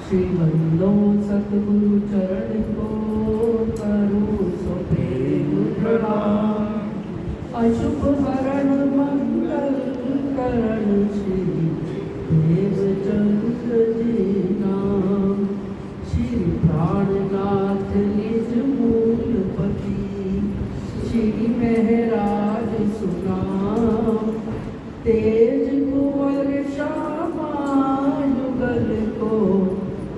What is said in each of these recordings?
श्री बंदो सतगुरु चरण को करूं सो प्रेम प्रणाम। अशुभ हरण मंगल करण श्री देवचंद्र जी नाम। श्री प्राणनाथ निज मूलपति श्री महराज सुनाम। तेज कुंवर श्यामा युगल को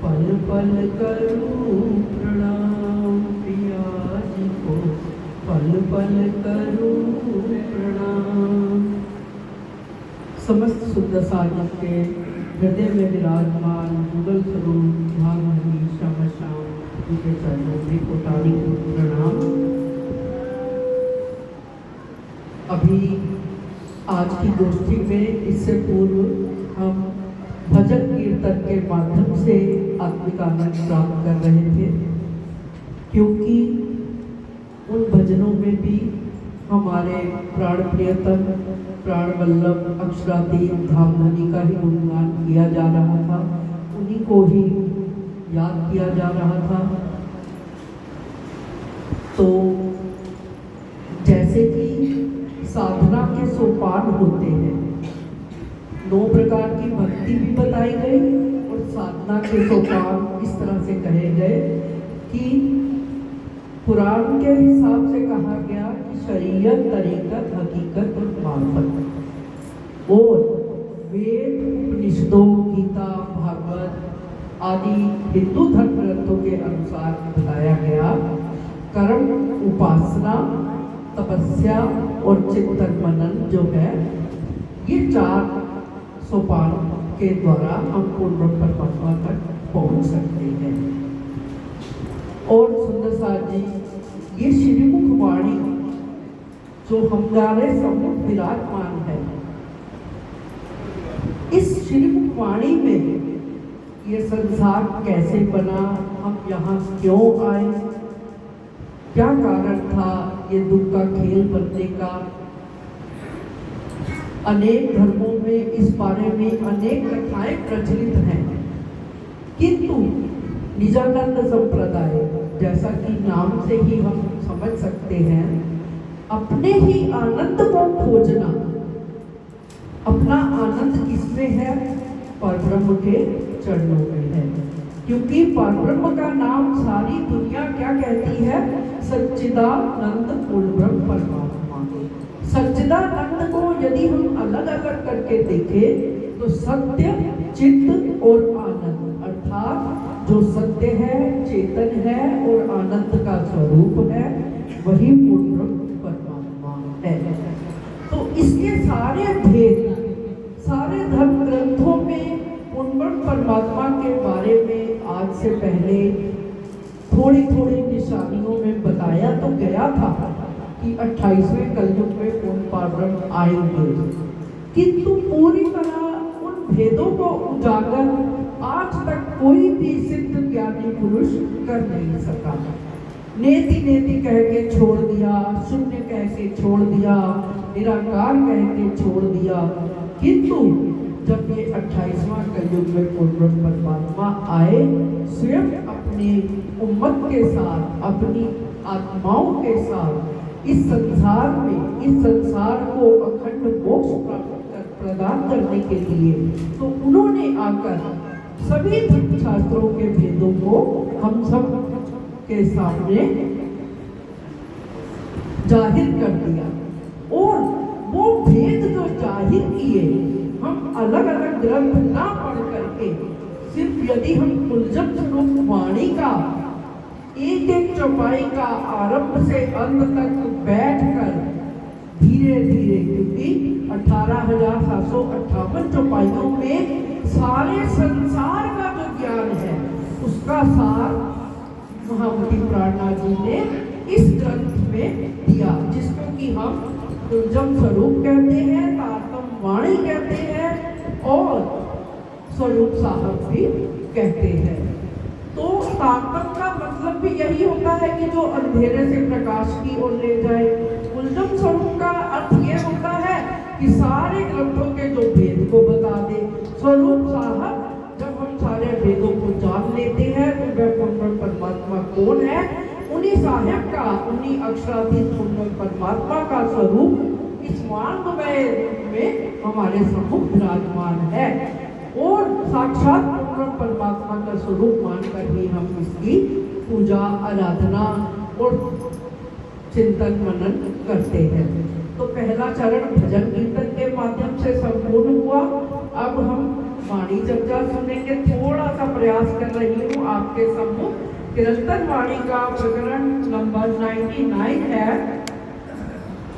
पल पल करूं प्रणाम। पिया जी को पल पल करूं प्रणाम। समस्त सुंदर साधक के हृदय में विराजमान युगल स्वरूप भागवती श्याम श्याम जी के चरणों में कोटारी प्रणाम। अभी आज की गोष्ठी में इससे पूर्व हम भजन कीर्तन के माध्यम से आत्मिक आनंद प्राप्त कर रहे थे, क्योंकि उन भजनों में भी हमारे प्राण प्रियतम प्राण वल्लभ अक्षरातीत धामधनी का ही गुणगान किया जा रहा था, उन्हीं को ही याद किया जा रहा था। तो जैसे कि साधना के सोपान होते हैं, 9 प्रकार की भक्ति भी बताई गई और साधना के सोपान इस तरह से कहे गए कि पुराण के हिसाब से कहा गया कि शरीयत, तरीकत, हकीकत और मार्फत। और वेद, उपनिषदों, गीता, भागवत आदि हिंदू धर्म ग्रंथों के अनुसार बताया गया कर्म, उपासना, तपस्या और चिंतन मनन जो है, ये 4 सोपान के द्वारा हम पूर्ण परमात्मा तक पहुंच सकते हैं। और सुंदर साथ जी, ये श्रीमुख वाणी जो हमारे सम्मुख विराजमान है, इस श्रीमुख वाणी में ये संसार कैसे बना, हम यहाँ क्यों आए, क्या कारण था ये दुख का खेल बनने का। अनेक धर्मों में इस बारे में अनेक कथाएं प्रचलित हैं, किंतु निजानंद संप्रदाय, जैसा कि नाम से ही हम समझ सकते हैं, अपने ही आनंद को खोजना। अपना आनंद किसमें है? परब्रह्म के चरणों में है, क्योंकि परब्रह्म का नाम सारी दुनिया क्या कहती है? सच्चिदानंद पूर्णब्रह्म परमात्मा। सच्चिदानंद को यदि हम अलग अलग करके देखें तो सत्य, चित्त और आनंद, अर्थात जो सत्य है, चेतन है और आनंद का स्वरूप है, वही पूर्णब्रह्म परमात्मा है। तो इसके सारे भेद सारे धर्म ग्रंथों में पूर्णब्रह्म परमात्मा के बारे में आज से पहले थोड़ी थोड़ी निशानियों में बताया तो गया था कि 28वें कलयुग में पूर्ण परब्रह्म आएंगे, किंतु पूरी तरह उन भेदों को उजागर आज तक कोई भी सिद्ध ज्ञानी पुरुष कर नहीं सका। नेति नेति कह के छोड़ दिया, शून्य कह के छोड़ दिया, निराकार कह के छोड़ दिया, किंतु जब ये 28वां कलयुग में पूर्ण परमात्मा आए, स्वयं अपनी उम्मत के साथ, अपनी आत्माओं के साथ इस संसार में, इस संसार को अखंड मोक्ष प्रदान करने के लिए, तो उन्होंने आकर सभी धर्म शास्त्रों के भेदों को हम सब के सामने जाहिर कर दिया। और वो भेद जो जाहिर किए, हम अलग अलग ग्रंथ ना पढ़ करके सिर्फ यदि हम कुलजम स्वरूप वाणी का एक एक चौपाई का आरंभ से अंत तक बैठकर धीरे धीरे, क्योंकि 18,758 चौपाइयों में सारे संसार का जो ज्ञान है उसका सार महामती प्राणनाथ जी ने इस ग्रंथ में दिया, जिसको कि हम कुलजम स्वरूप कहते हैं, तारतम वाणी कहते हैं और स्वरूप साहब भी कहते हैं। तो तारतम का मतलब भी यही होता है कि जो अंधेरे से प्रकाश की ओर ले जाए। कुलजम स्वरूप का अर्थ ये होता है कि सारे ग्रंथों के जो भेद को बता दे। स्वरूप साहब जब हम सारे भेदों को जान कौन है? उन्हीं साहेब का, उन्हीं अक्षराधीन पूर्ण परमात्मा का स्वरूप इस मानवमय रूप में हमारे सम्मुख विराजमान है और साक्षात पूर्ण परमात्मा का स्वरूप मानकर ही हम इसकी पूजा आराधना और चिंतन मनन करते हैं। तो पहला चरण भजन कीर्तन के माध्यम से संपूर्ण हुआ। अब हम वाणी चर्चा सुनेंगे। थोड़ा सा प्रयास कर रही हूँ आपके सम्मुख। कीर्तन वाणी का प्रकरण नंबर 99 है।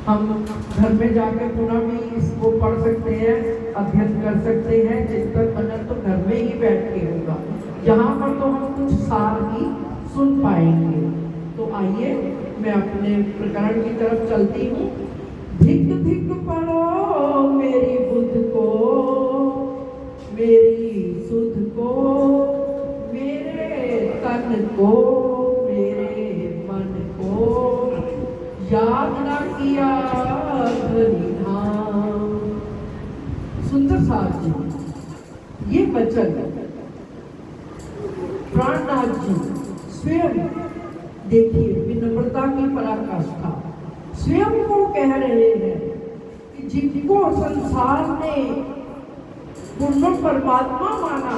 हम घर में जाकर पुनः भी इसको पढ़ सकते हैं, अध्ययन कर सकते हैं। चिंतन मनन तो घर में ही बैठ के होगा, यहाँ पर तो हम कुछ सार ही सुन पाएंगे। तो आइए मैं अपने प्रकरण की तरफ चलती हूँ। धिक धिक पढ़ो मेरी बुद्ध को, मेरी सुध को, मेरे तन को, मेरे मन को, याद न किया धनी धाम। सुंदर साहब जी, ये वचन प्राणनाथ जी स्वयं, देखिए विनम्रता की पराकाष्ठा, स्वयं को कह रहे हैं कि जिनको संसार ने पूर्ण परमात्मा माना,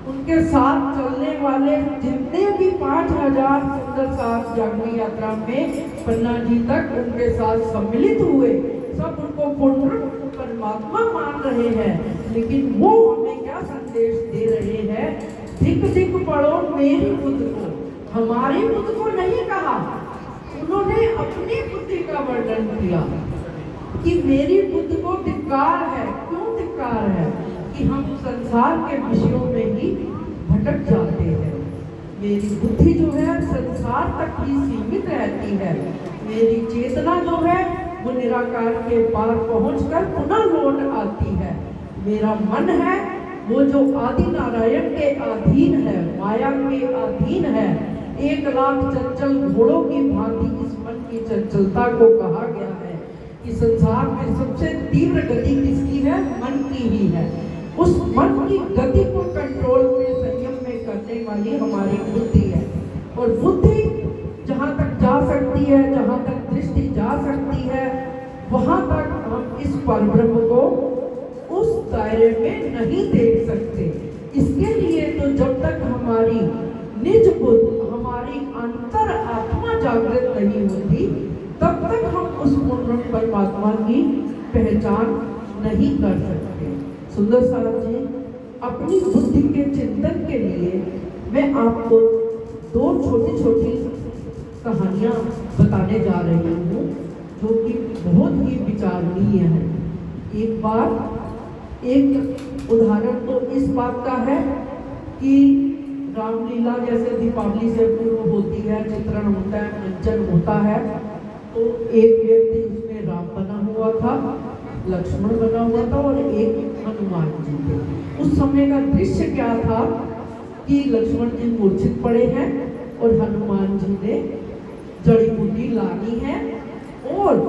उनके साथ चलने वाले जितने भी 5000 सुंदर साथ जागरण यात्रा में पन्ना जी तक उनके साथ सम्मिलित हुए, सब उनको पूर्ण परमात्मा मान रहे हैं। लेकिन वो हमें क्या संदेश दे रहे हैं? धिक धिक पढ़ो मेरी बुद्ध को। हमारी बुद्ध को नहीं कहा, उन्होंने अपनी बुद्धि का वर्णन किया कि मेरी बुद्ध को धिक्कार है। क्यों धिक्कार है? कि हम संसार के विषयों में ही भटक जाते हैं। मेरी बुद्धि जो है संसार तक ही सीमित रहती है। मेरी चेतना जो है वो निराकार के पार पहुंचकर पुनः लौट आती है। मेरा मन है वो जो आदि नारायण के अधीन है, माया के अधीन है। 1 लाख चंचल घोड़ों की भांति इस मन की चंचलता को कहा गया है कि संसार में सबसे तीव्र गति किसकी है? मन की ही है। उस मन की गति को कंट्रोल में, संयम में करने वाली हमारी बुद्धि है। और बुद्धि जहाँ तक जा सकती है, जहाँ तक दृष्टि जा सकती है, वहाँ तक हम इस परब्रह्म को उस दायरे में नहीं देख सकते। इसके लिए तो जब तक हमारी निज बुद्ध, हमारी अंतर आत्मा जागृत नहीं होती, तब तक हम उस पूर्ण परमात्मा की पहचान नहीं कर सकते। सुंदर साहब जी, अपनी बुद्धि के चिंतन के लिए मैं आपको 2 छोटी छोटी कहानियाँ बताने जा रही हूँ जो कि बहुत ही विचारणीय है। एक बार एक उदाहरण तो इस बात का है कि रामलीला जैसे दीपावली से पूर्व होती है, चित्रण होता है, मंचन होता है। तो एक व्यक्ति उसमें राम बना हुआ था, लक्ष्मण बना हुआ था और एक हनुमान जी थे। उस समय का दृश्य क्या था कि लक्ष्मण जी मूर्छित पड़े हैं और हनुमान जी ने जड़ी बूटी लानी है। और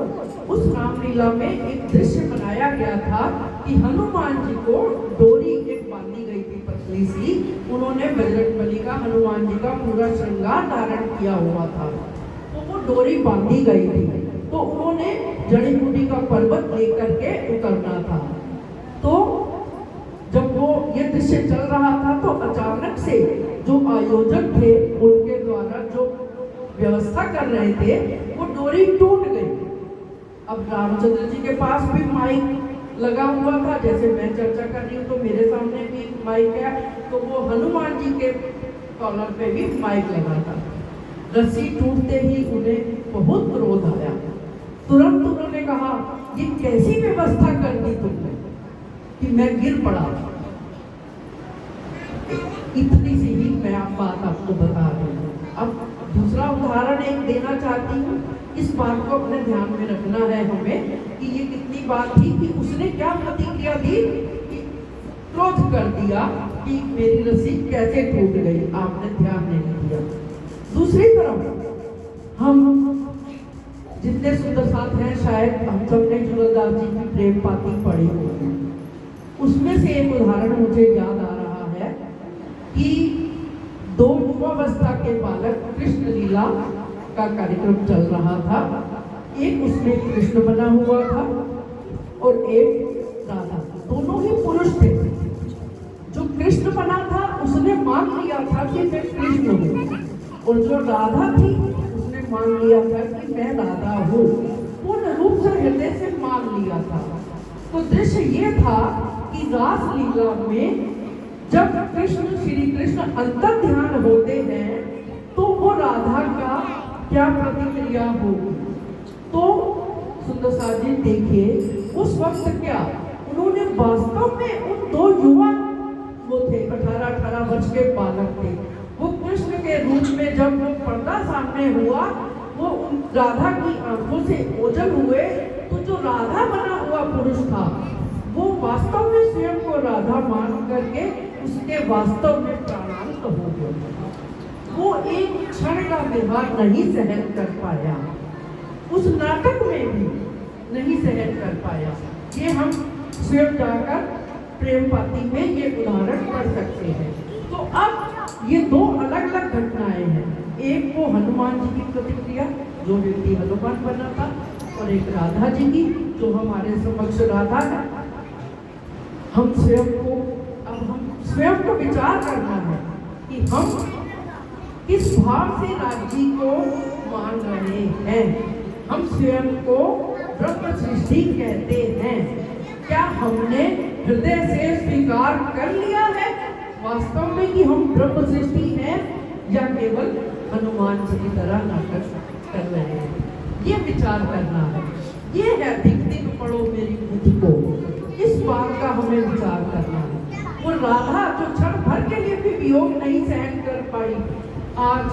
उस रामलीला में एक दृश्य बनाया गया था कि हनुमान जी को डोरी एक बांधी गई थी पतली सी। उन्होंने बजरंगबली का, हनुमान जी का पूरा श्रृंगार धारण किया हुआ था, तो वो डोरी बांधी गई थी। तो उन्होंने जड़ी बूटी का पर्वत लेकर के उतरना था। तो जब वो ये दृश्य चल रहा था तो अचानक से जो आयोजक थे, उनके द्वारा जो व्यवस्था कर रहे थे, वो डोरी टूट गई। अब रामचंद्र जी के पास भी माइक लगा हुआ था, जैसे मैं चर्चा कर रही हूँ तो मेरे सामने भी माइक है, तो वो हनुमान जी के कॉलर पे भी माइक लगा था। रस्सी टूटते ही उन्हें बहुत क्रोध आया। तुरंत उन्होंने कहा, ये कैसी व्यवस्था कर दी तुमने कि मैं गिर पड़ा। इतनी सी ही मैं बात आपको बता रही हूँ। अब दूसरा उदाहरण एक देना चाहती हूँ। इस बात को अपने ध्यान में रखना है हमें कि ये कितनी बात थी कि उसने क्या प्रतिक्रिया दी कि क्रोध कर दिया कि मेरी रस्सी कैसे टूट गई, आपने ध्यान नहीं दिया। दूसरी तरफ हम जितने सुंदर साथ हैं, शायद हम सब ने जुगलदास जी की प्रेम पाती पढ़ी होगी। उसमें से एक उदाहरण मुझे याद आ रहा है कि दो युवावस्था के बालक कृष्ण लीला का कार्यक्रम चल रहा था। एक उसमें कृष्ण बना हुआ था और एक राधा, दोनों ही पुरुष थे। जो कृष्ण बना था उसने मान लिया था कि मैं कृष्ण हूँ, और जो राधा थी उसने मान लिया था कि मैं राधा हूँ। पूर्ण रूप से हृदय से मान लिया था। तो दृश्य ये था कि रास लीला में जब कृष्ण श्री कृष्ण अंतर ध्यान होते हैं तो वो राधा का क्या प्रतिक्रिया होगी। तो सुंदर साथ जी देखिए उस वक्त क्या उन्होंने वास्तव में उन दो युवा वो थे 18-18 वर्ष के बालक थे, वो कृष्ण के रूप में जब वो पर्दा सामने हुआ वो राधा की आंखों से ओझल हुए। तो जो राधा बना हुआ पुरुष था वो वास्तव में स्वयं को राधा मान करके उसके वास्तव में प्राणांत हो गया। वो एक क्षण का व्यवहार नहीं सहन कर पाया, उस नाटक में भी नहीं सहन कर पाया। ये हम स्वयं जाकर प्रेम पाती में ये उदाहरण पढ़ सकते हैं। तो अब ये दो अलग अलग घटनाएं हैं। एक वो हनुमान जी की प्रतिक्रिया, जो व्यक्ति हनुमान बना था, और एक राधा जी की जो हमारे समक्ष राधा है। हम स्वयं को विचार करना है कि हम किस भाव से राज्य को मान रहे हैं। हम स्वयं को ब्रह्म सृष्टि कहते हैं। क्या हमने हृदय से स्वीकार कर लिया है वास्तव में कि हम ब्रह्म सृष्टि हैं, या केवल हनुमान जी की तरह नाटक कर रहे हैं? ये विचार करना है। ये है दिख दिख पढ़ो मेरी बुद्धि को, इस बात का हमें विचार करना है। वो राधा जो क्षण भर के लिए भी वियोग नहीं सहन कर पाई। आज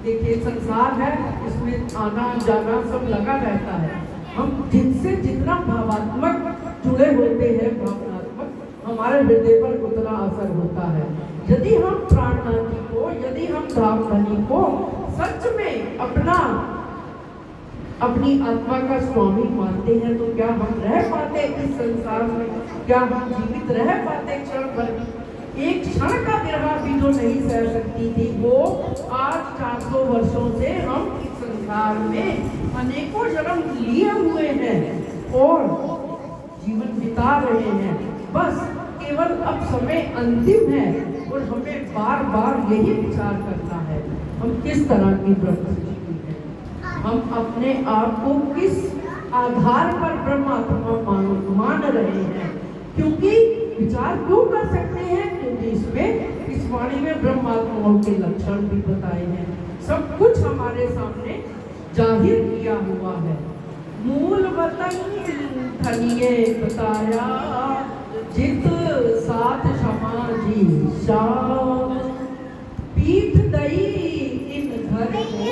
देखिए संसार है, इसमें आना जाना सब लगा रहता है। हम जिनसे जितना भावात्मक जुड़े होते हैं, भावनात्मक, हमारे हृदय पर उतना असर होता है। यदि हम प्राणनाथी को, यदि हम धामधनी को सच में अपनी आत्मा का स्वामी मानते हैं तो क्या हम रह पाते इस संसार में? क्या हम जीवित रह पाते क्षण भर? एक क्षण का विरह भी जो नहीं सह सकती थी, वो आज 400 वर्षों से हम इस संसार में अनेकों जन्म लिए हुए हैं और जीवन बिता रहे हैं। बस केवल अब समय अंतिम है और हमें बार बार यही विचार करना है, हम किस तरह की ब्रह्म सृष्टि है। हम अपने आप को किस आधार पर ब्रह्मात्मा मान रहे हैं। क्योंकि विचार क्यों कर सकते हैं? क्योंकि इसमें इस वाणी में ब्रह्मात्माओं के लक्षण भी बताए हैं। सब कुछ हमारे सामने जाहिर किया हुआ है। मूल वतन धनिये बताया, जित साथ समाजी शाम, पीठ दई इन घर को,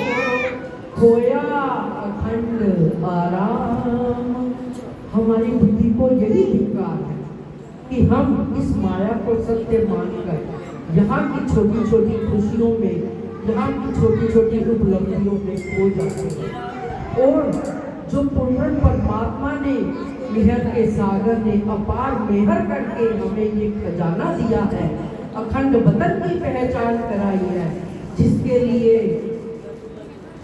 खोया अखंड आराम। हमारी बुद्धि को यही धिक्कार है कि हम इस माया को सत्य मानकर यहाँ की छोटी छोटी खुशियों में, यहाँ की छोटी छोटी उपलब्धियों में खो जाते हैं। और जो पूर्ण परमात्मा ने, मेहर के सागर ने अपार मेहर करके हमें ये खजाना दिया है, अखंड वतन की पहचान कराई है, जिसके लिए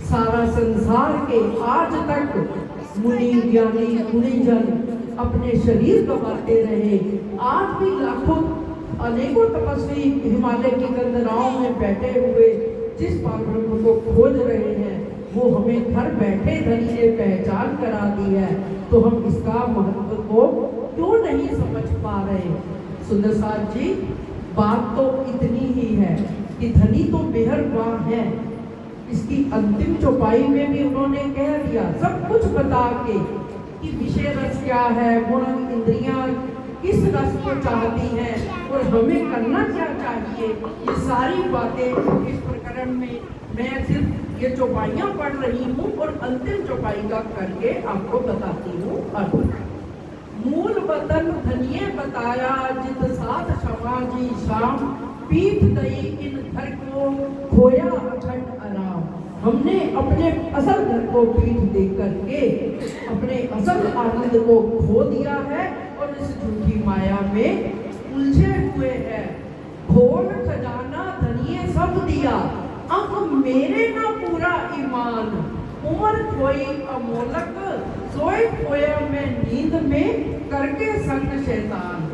सारा संसार के आज तक मुनि ज्ञानी गुणीजन अपने शरीर गंवाते रहे। आज भी लाखों अनेकों तपस्वी हिमालय की कंदराओं में बैठे हुए जिस परब्रह्म को खोज रहे हैं, वो हमें घर बैठे धनी ने पहचान करा दी है। तो हम इसका महत्व को क्यों नहीं समझ पा रहे? सुंदर साथ जी, बात तो इतनी ही है कि धनी तो मेहरबान है। इसकी अंतिम चौपाई में भी उन्होंने कह दिया, सब कुछ बता के, कि विषय रस क्या है, गुण इंद्रियां किस रस को चाहती हैं और हमें करना क्या चाहिए। ये सारी बातें इस प्रकरण में मैं सिर्फ ये चौपाइयाँ पढ़ रही हूँ और अंतिम चौपाई का करके आपको बताती हूँ अर्थ। मूल वतन धनिये बताया, जित साथ समाजी शाम, पीठ दई इन घर को, खोया अखंड आराम। हमने अपने असल घर को पीठ दे करके अपने असल आनंद को खो दिया है और इस झूठी माया में उलझे हुए हैं। खोल खजाना धनिये सब दिया, अब मेरे ना पूरा ईमान, उम्र कोई अमोलक, सोए खोया मैं नींद में करके संग शैतान।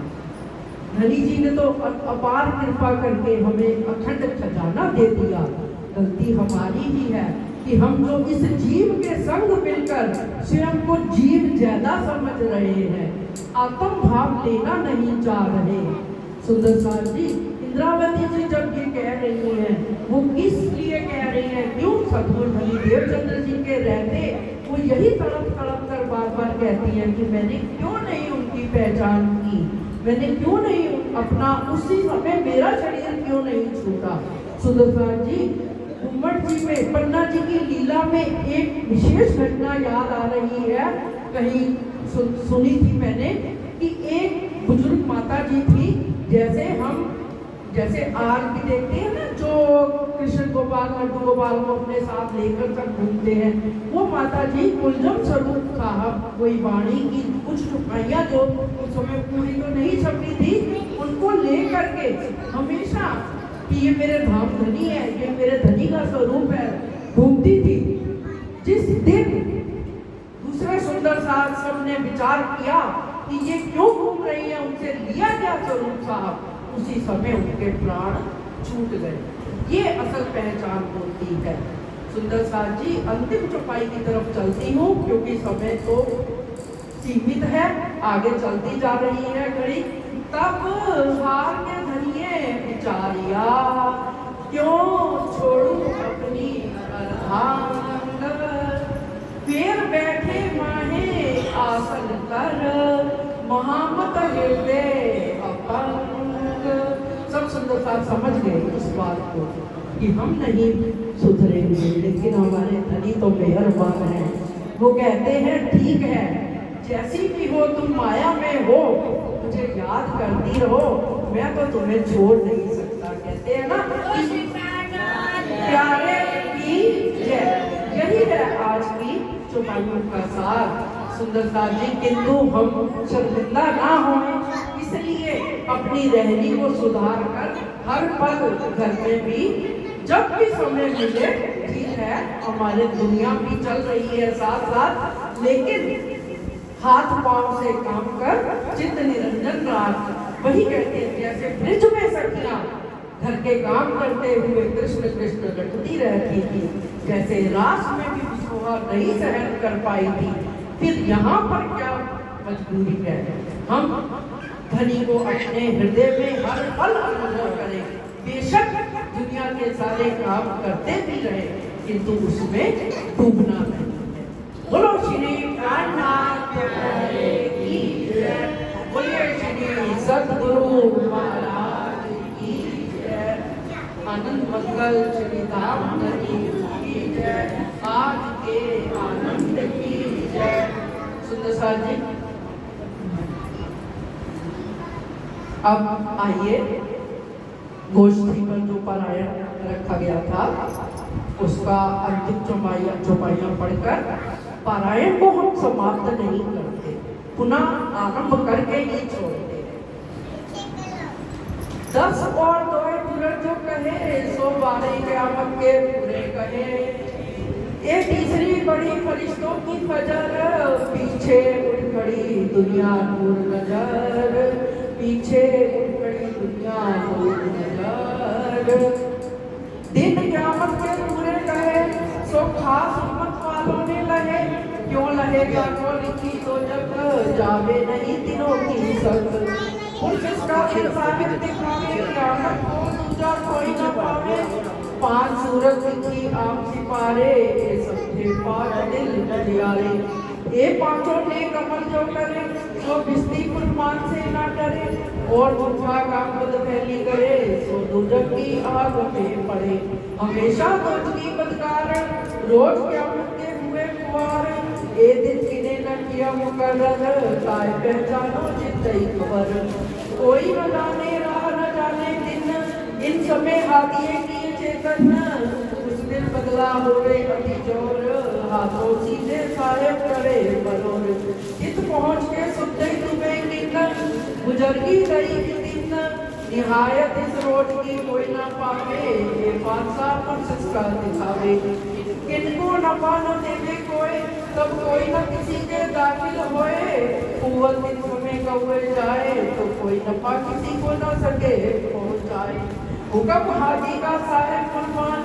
धनी जी ने तो अपार कृपा करके हमें अखंड खजाना दे दिया। गलती हमारी ही है कि हम जो इस जीव के संग मिलकर स्वयं को जीव ज्यादा समझ रहे हैं, आत्म भाव लेना नहीं चाह रहे। सुंदर साहब जी, इंद्रावती जी जब ये कह रही हैं, वो किस लिए कह रही हैं? क्यों? सदगुरु धनी देवचंद्र जी के रहते वो यही तड़प तड़प कर बार बार कहती हैं कि मैंने क्यों नहीं उनकी पहचान की, मैंने क्यों नहीं अपना उसी समय मेरा शरीर क्यों नहीं छूटा। सुंदर साहब जी, घुम्मट जी में पन्ना जी की लीला में एक विशेष घटना याद आ रही है, कहीं सुनी थी मैंने कि एक बुजुर्ग माता जी थी, जैसे आज भी देखते हैं ना, जो कृष्ण गोपाल लड्डू गोपाल को अपने साथ लेकर सब घूमते हैं, वो माता जी कुलजम स्वरूप साहब कोई वाणी की कुछ चुपाइयाँ जो उस समय पूरी तो नहीं छपी थी, उनको ले करके हमेशा कि ये मेरे धाम धनी है, ये मेरे धनी का स्वरूप है, घूमती थी। जिस दिन दूसरे सुंदर साहब सब ने विचार किया कि ये क्यों घूम रही है, उनसे लिया क्या स्वरूप साहब, उसी समय उनके प्राण छूट गए। ये असल पहचान होती है। सुंदर साहब जी, अंतिम चौपाई की तरफ चलती हूँ क्योंकि समय तो सीमित है, आगे चलती जा रही है घड़ी। तब हार के धनिये विचारिया, क्यों छोड़ू अपनी अर्धांग, फिर बैठे माहे आसन कर, महामत हृदय अपंग। सब सुंदर साहब समझ गए इस बात को कि हम नहीं सुधरेंगे, लेकिन हमारे धनी तो मेहरबान हैं। वो कहते हैं ठीक है, जैसी भी हो तुम माया में हो, मुझे याद करती रहो, मैं तो तुम्हें छोड़ नहीं सकता। कहते हैं ना, प्यारे की जय। यही है आज की चौपाइयों का सार सुंदर साहब जी। किंतु हम शर्मिंदा ना हों, इसलिए अपनी रहनी को सुधार कर हर पल घर में भी जब भी समय मिले, ठीक है हमारे दुनिया भी चल रही है साथ साथ, लेकिन हाथ पांव से काम कर चित्त निरंजन राज। वही कहते हैं जैसे ब्रिज में सखियां घर के काम करते हुए कृष्ण कृष्ण रटती रहती थी, जैसे रास में भी विश्वहा नहीं सहन कर पाई थी, फिर यहाँ पर क्या मजबूरी है, हम धनी को अपने हृदय में हर पल अनुभव करें। बेशक दुनिया के सारे काम करते भी रहे, किंतु उसमें डूबना नहीं है। बोलो श्री कान्नाथ की जय, बोलिए श्री सद्गुरु महाराज की जय, आनंद मंगल श्री धाम धनी की जय, आज के आनंद की जय। सुंदर साहब जी, अब आइए गोष्ठी पर जो पारायण रखा गया था उसका अंतिम चौपाइयाँ पढ़कर पारायण को हम समाप्त नहीं करते, पुनः आरंभ करके ही छोड़ते। 10 और 2 जो कहे, 112 क़यामत के पूरे कहे। ये तीसरी बड़ी फरिश्तों की फजर, पीछे उठ खड़ी दुनिया दूर नजर, पीछे उठ खड़ी दुनिया दूर नजर। दिन क़यामत के पूरे कहे, सो खास उम्मत वालों ने लहे, क्यों लहेगा को लिखी तो जब जावे नहीं दिनों की सब। जिसका साबित दिखावे क़यामत को दूजा कोई न पावे, 5 सूरत लिखी आम सिपारे, सबके 5 दिल बलियारे। ये 5 ने कमल जो करे, सो बिस्ती कुर्बान से ना डरे, और उठा का खुद फैली करे, सो दुजक की आग में पड़े। हमेशा दुज की बदकार, रोज क्या मुक्के हुए कुआर, ए दिन किने न किया मुकर्रर, ताए पहचानो जितई खबर। कोई न जाने राह न जाने दिन, इन समय हाथिए किए चेतन, उस दिन बदला होवे अति जोर, हाथों सीधे साहेब करे बरोर। इत पहुँच के सुते तुम्हें किन्न, गुजरगी गई दिन, निहायत इस रोज की कोई ना पावे, ये बादशाह पर सिस्का दिखावे। किनको नफा न देवे कोई, तब कोई न किसी के दाखिल होए। कुंवर दिन में कौए जाए, तो कोई नफा किसी को न सके पहुँचाए। हुक्म हाजी का साहिब फरमान,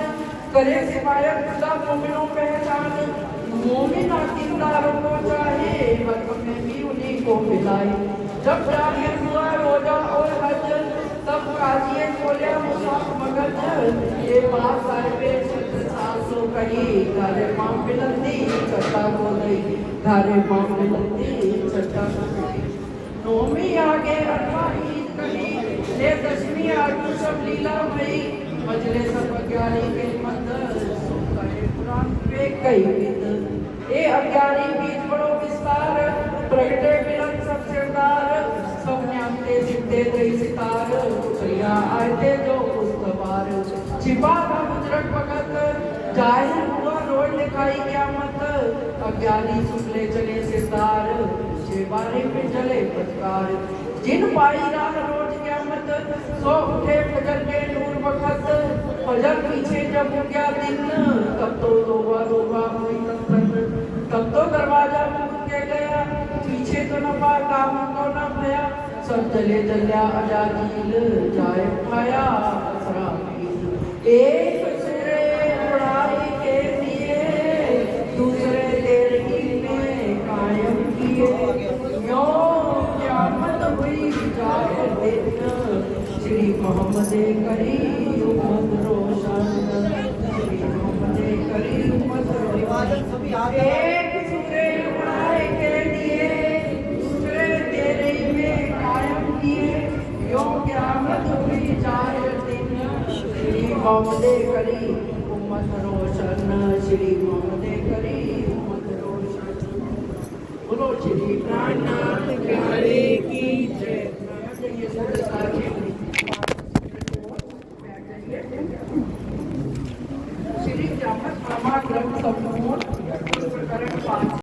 करे सिफायत खुदा मोमिनों पहचान। मोमिन आकिबदारों को चाहे, हक में भी उन्हीं को मिलाए। जब जाहिर हुआ रोजा और हज, तब काजिए बोले मुसाफ मगज। ये बात साहिबे सासो कही, घरे माम बिलंदी चट्टा को गई, घरे माम बिलंदी चट्टा को गई। नौमी आगे अठवा ईद कही, ले दसवीं आगे सब लीला भई। मजले सब अज्ञानी के मंदिर, सुनकर कुरान पे कई विद। ए अज्ञानी बीच बड़ो विस्तार, प्रगटे मिलन सब सिरदार। सब न्यामते सिद्धे गई सितार, खुशियाँ आयते जो उस्तवार। छिपा था मुजरक वक़्त, जाहिर हुआ रोज दिखाई क़यामत। अज्ञानी सुखले चले सिरदार, बारे पे चले पटकार। जिन पाई राह रोज क़यामत, सो उठे फजर के नूर वक़्त। फजर पीछे जब हो गया दिन, तब तो तौबा हुई तब तब तो दरवाजा मूंद के गया। पीछे तो न पा काम तो न भया, सब चले चलिया अजाजील, जाए उठाया असराफील। एक सिरे उड़ाई के दिए, दूसरे तेरे में कायम किए। यो क़यामत हुई जाए दिन, श्री मोहम्मद करीम उम्मत रोशन। श्री मोहम्मद करीम उम्मत रोशन। एक सिरे उड़ाई के दिए, दूसरे तेरे में कायम किए। यो क़यामत हुई जाए दिन, श्री मोहम्मद करीम उम्मत रोशन। श्री मोहम्मद करीम उम्मत रोशन। बोलो श्री प्राणनाथ प्यारे की जय। श्री क़यामत ग्रंथ संपूर्ण